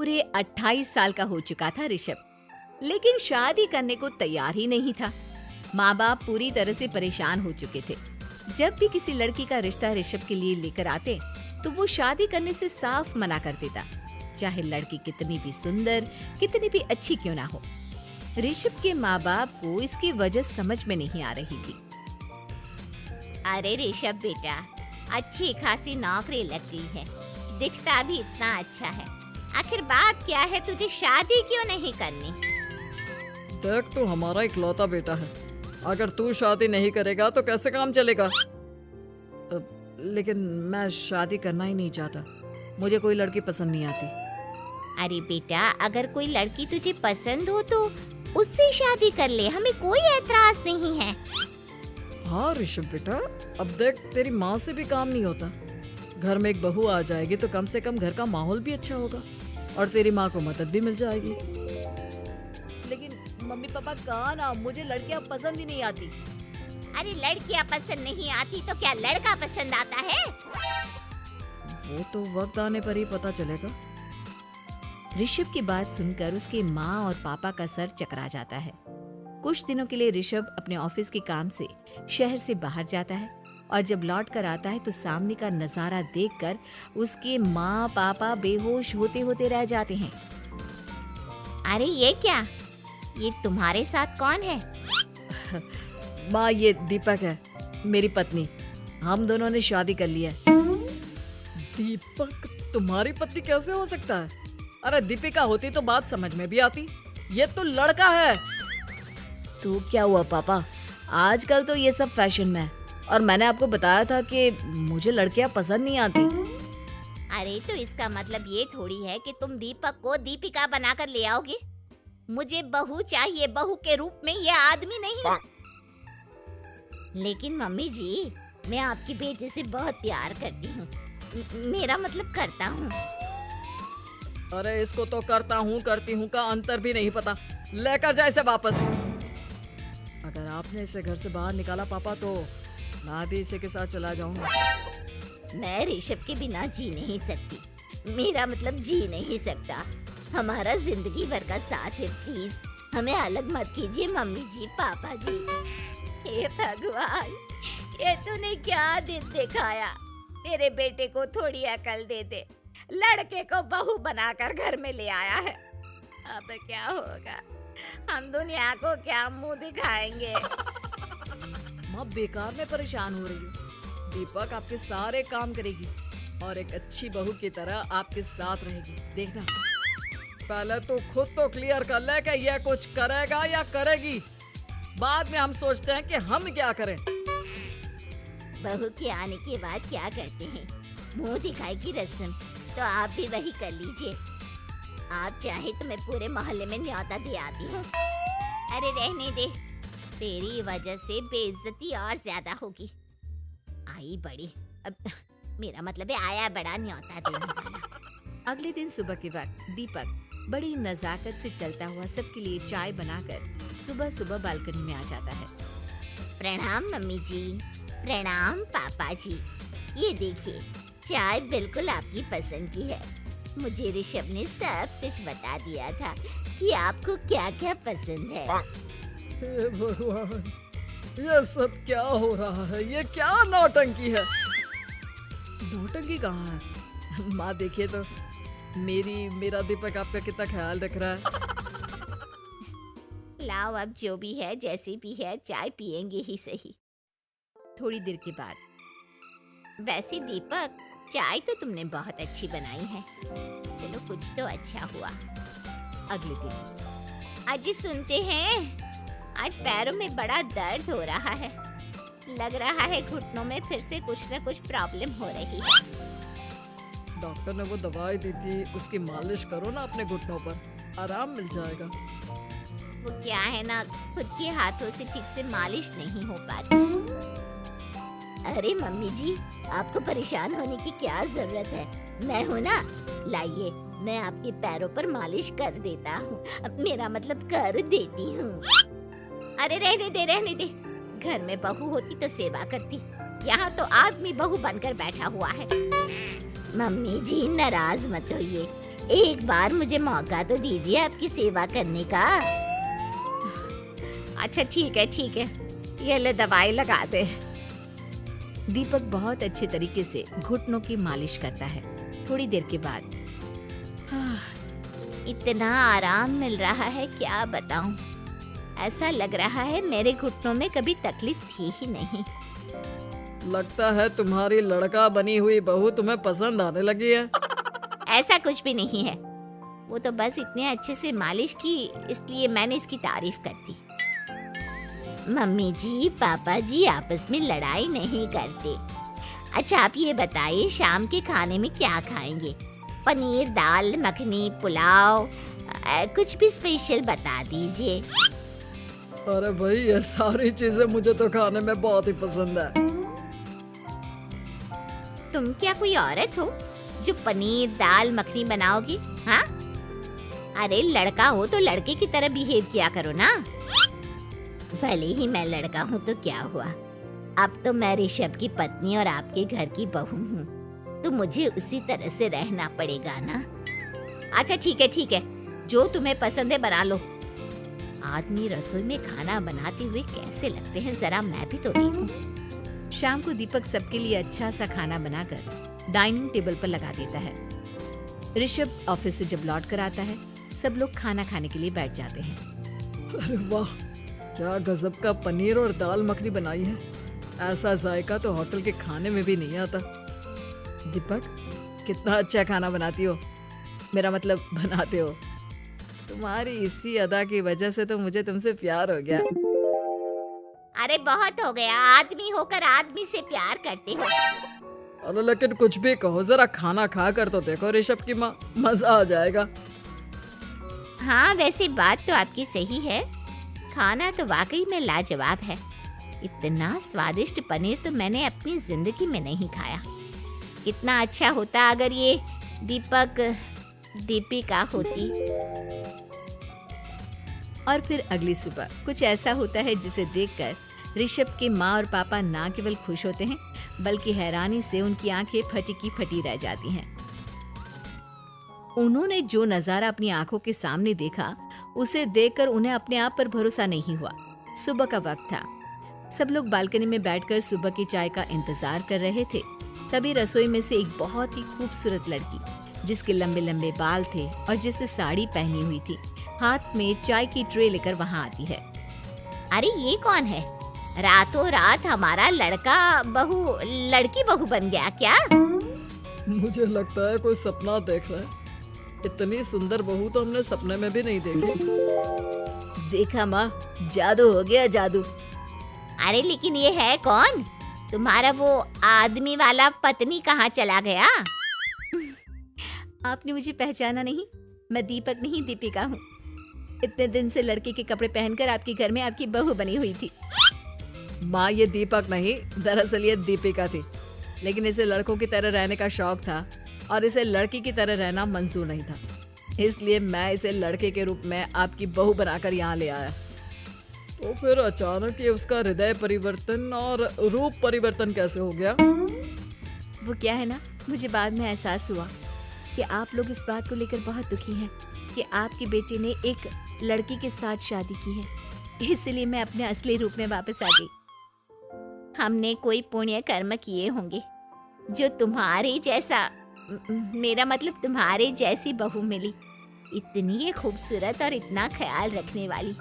पूरे 28 साल का हो चुका था ऋषभ, लेकिन शादी करने को तैयार ही नहीं था। माँ बाप पूरी तरह से परेशान हो चुके थे। जब भी किसी लड़की का रिश्ता ऋषभ के लिए लेकर आते तो वो शादी करने से साफ मना कर देता, चाहे लड़की कितनी भी सुंदर, कितनी भी अच्छी क्यों ना हो। ऋषभ के माँ बाप को इसकी वजह समझ में नहीं आ रही थी। अरे ऋषभ बेटा, अच्छी खासी नौकरी लग गई है, दिखता भी इतना अच्छा है, आखिर बात क्या है, तुझे शादी क्यों नहीं करनी? देख, तू हमारा इकलौता बेटा है, अगर तू शादी नहीं करेगा तो कैसे काम चलेगा? लेकिन मैं शादी करना ही नहीं चाहता, मुझे कोई लड़की पसंद नहीं आती। अरे बेटा, अगर कोई लड़की तुझे पसंद हो तो उससे शादी कर ले, हमें कोई ऐतराज नहीं है। हाँ ऋषभ बेटा, अब देख, तेरी माँ से भी काम नहीं होता। घर में एक बहू आ जाएगी तो कम से कम घर का माहौल भी अच्छा होगा और तेरी माँ को मदद भी मिल जाएगी। लेकिन मम्मी पापा कहा ना, मुझे लड़कियां पसंद ही नहीं आती। अरे लड़कियां पसंद नहीं आती तो क्या लड़का पसंद आता है? वो तो वक्त आने पर ही पता चलेगा। ऋषभ की बात सुनकर उसके माँ और पापा का सर चकरा जाता है। कुछ दिनों के लिए ऋषभ अपने ऑफिस के काम से शहर से बाहर जाता है और जब लौट कर आता है तो सामने का नजारा देखकर उसके माँ पापा बेहोश होते होते रह जाते हैं। अरे ये क्या, ये तुम्हारे साथ कौन है? माँ, ये दीपक है, मेरी पत्नी। हम दोनों ने शादी कर ली है। दीपक तुम्हारी पत्नी कैसे हो सकता है? अरे दीपिका होती तो बात समझ में भी आती, ये तो लड़का है। तो क्या हुआ पापा, आजकल तो ये सब फैशन में है और मैंने आपको बताया था कि मुझे लड़कियां पसंद नहीं आती। अरे तो इसका मतलब ये थोड़ी है कि तुम दीपक को दीपिका बनाकर ले आओगे। मुझे बहू चाहिए, बहू के रूप में, ये आदमी नहीं। लेकिन मम्मी जी, मैं आपकी बेटे से बहुत प्यार करती हूँ, मेरा मतलब करता हूँ। अरे इसको तो करता हूँ करती हूँ का अंतर भी नहीं पता, लेकर जाए इसे वापस। अगर आपने इसे घर से बाहर निकाला पापा तो मैं भी इसे के साथ चला जाऊंगा। मैं ऋषभ के बिना जी नहीं सकती, मेरा मतलब जी नहीं सकता। हमारा जिंदगी भर का साथ है, प्लीज हमें अलग मत कीजिए मम्मी जी, पापा जी। हे भगवान, ये तूने क्या दिन दिखाया? तेरे बेटे को थोड़ी अकल दे दे, लड़के को बहू बनाकर घर में ले आया है। अब क्या होगा, हम दुनिया को क्या मुंह दिखाएंगे? माँ बेकार में परेशान हो रही हो, दीपक आपके सारे काम करेगी और एक अच्छी बहू की तरह आपके साथ रहेगी, देखना। पहले तो खुद तो क्लियर कर ले कि ये कुछ करेगा या करेगी, बाद में हम सोचते हैं कि हम क्या करें। बहू के आने के बाद क्या करते हैं, मुंह दिखाई की रस्म, तो आप भी वही कर लीजिए। आप चाहे तो मैं पूरे मोहल्ले में न्योता दे आती हूँ। अरे रहने दे, तेरी वजह से बेइज्जती और ज्यादा होगी। आई बड़ी, अब मेरा मतलब है आया बड़ा न्योता देने वाला। अगले दिन सुबह के वक्त दीपक बड़ी नजाकत से चलता हुआ सबके लिए चाय बनाकर सुबह सुबह बालकनी में आ जाता है। प्रणाम मम्मी जी, प्रणाम पापा जी। ये देखिए, चाय बिल्कुल आपकी पसंद की है। मुझे ऋषभ ने सब कुछ बता दिया था कि आपको क्या क्या पसंद है। हे भगवान, ये सब क्या हो रहा है? ये क्या नौटंकी है? नौटंकी कहाँ है? माँ देखिए तो, मेरा दीपक आपका कितना ख्याल रख रहा है। लाओ, अब जो भी है, जैसे भी है, चाय पियेंगे ही सही। थोड़ी देर के बाद, वैसे दीपक, चाय तो तुमने बहुत अच्छी बनाई है, चलो कुछ तो अच्छा हुआ। अगले दिन आज सुनते हैं, आज पैरों में बड़ा दर्द हो रहा है, लग रहा है घुटनों में फिर से कुछ न कुछ प्रॉब्लम हो रही है। डॉक्टर ने वो दवाई दी थी, उसकी मालिश करो ना अपने घुटनों पर, आराम मिल जाएगा। वो क्या है ना, खुद के हाथों से ठीक से मालिश नहीं हो पाती। अरे मम्मी जी, आपको परेशान होने की क्या जरूरत है, मैं हूँ ना, लाइए मैं आपके पैरों पर मालिश कर देता हूँ, मेरा मतलब कर देती हूँ। अरे रहने दे, रहने दे, घर में बहू होती तो सेवा करती, यहाँ तो आदमी बहू बनकर बैठा हुआ है। मम्मी जी नाराज मत होइए, एक बार मुझे मौका तो दीजिए आपकी सेवा करने का। अच्छा ठीक है, ये ले दवाई लगा दे। दीपक बहुत अच्छे तरीके से घुटनों की मालिश करता है। थोड़ी देर के बाद इतना आराम मिल रहा है क्या बताऊं। ऐसा लग रहा है मेरे घुटनों में कभी तकलीफ थी ही नहीं। लगता है तुम्हारी लड़का बनी हुई बहू तुम्हें पसंद आने लगी है। ऐसा कुछ भी नहीं है, वो तो बस इतने अच्छे से मालिश की इसलिए मैंने इसकी तारीफ कर दी। मम्मी जी पापा जी आपस में लड़ाई नहीं करते। अच्छा आप ये बताइए शाम के खाने में क्या खाएंगे? पनीर, दाल मखनी, पुलाव, कुछ भी स्पेशल बता दीजिए। अरे भाई ये सारी चीजें मुझे तो खाने में बहुत ही पसंद है। तुम क्या कोई औरत हो जो पनीर दाल मखनी बनाओगी? हाँ, अरे लड़का हो तो लड़के की तरह बिहेव किया करो ना। भले ही मैं लड़का हूँ तो क्या हुआ, अब तो मैं ऋषभ की पत्नी और आपके घर की बहू हूँ, तो मुझे उसी तरह से रहना पड़ेगा ना। अच्छा ठीक है, जो तुम्हें पसंद है बना लो। आदमी रसोई में खाना बनाते हुए कैसे लगते हैं, जरा मैं भी तो देखूं। शाम को दीपक सबके लिए अच्छा सा खाना बनाकर डाइनिंग टेबल पर लगा देता है। ऋषभ ऑफिस से जब लौट कर आता है, सब लोग खाना खाने के लिए बैठ जाते हैं। अरे वाह, क्या गजब का पनीर और दाल मखनी बनाई है। ऐसा जायका तो होटल के खाने में भी नहीं आता। दीपक, कितना अच्छा खाना बनाती हो, मेरा मतलब बनाते हो। तुम्हारी इसी अदा की वजह से तो मुझे तुमसे प्यार हो गया। अरे बहुत हो गया, आदमी होकर आदमी से प्यार करते हो। अरे लेकिन कुछ भी कहो, जरा खाना खा कर तो देखो ऋषभ की माँ, मजा आ जाएगा। हाँ वैसे बात तो आपकी सही है, खाना तो वाकई में लाजवाब है। इतना स्वादिष्ट पनीर तो मैंने अपनी जिंदगी में नहीं खाया। कितना अच्छा होता अगर ये दीपिका होती। और फिर अगली सुबह कुछ ऐसा होता है जिसे देखकर ऋषभ के माँ और पापा ना केवल खुश होते हैं बल्कि हैरानी से उनकी आंखें फटी की फटी रह जाती हैं। उन्होंने जो नजारा अपनी आंखों के सामने देखा उसे देखकर उन्हें अपने आप पर भरोसा नहीं हुआ। सुबह का वक्त था, सब लोग बालकनी में बैठकर सुबह की चाय का इंतजार कर रहे थे। तभी रसोई में से एक बहुत ही खूबसूरत लड़की जिसके लंबे लंबे बाल थे और जिसने साड़ी पहनी हुई थी, हाथ में चाय की ट्रे लेकर वहाँ आती है। अरे ये कौन है? रातों रात हमारा लड़की बहू बन गया क्या? मुझे लगता है कोई सपना देख रहा है। इतनी सुंदर बहू तो हमने सपने में भी नहीं देखी। देखा माँ, जादू हो गया, जादू। अरे लेकिन ये है कौन? तुम्हारा वो आदमी वाला पत्नी कहाँ चला गया? आपने मुझे पहचाना नहीं? मैं दीपक नहीं, दीपिका हूँ। इतने दिन से लड़के के कपड़े पहनकर आपके घर में आपकी बहू बनी हुई थी। माँ ये दीपक नहीं, दरअसल ये दीपिका थी, लेकिन इसे लड़कों की तरह रहने का शौक था और इसे लड़की की तरह रहना मंजूर नहीं था, इसलिए मैं इसे लड़के के रूप में आपकी बहू बनाकर यहाँ ले आया। तो फिर अचानक ये उसका हृदय परिवर्तन और रूप परिवर्तन कैसे हो गया? वो क्या है ना, मुझे बाद में एहसास हुआ कि आप लोग इस बात को लेकर बहुत दुखी हैं कि आपके बेटे ने एक लड़की के साथ शादी की है, इसलिए मैं अपने असली रूप में वापस आ गई। हमने कोई पुण्य कर्म किए होंगे जो तुम्हारे जैसा, मेरा मतलब तुम्हारे जैसी बहू मिली, इतनी खूबसूरत और इतना ख्याल रखने वाली।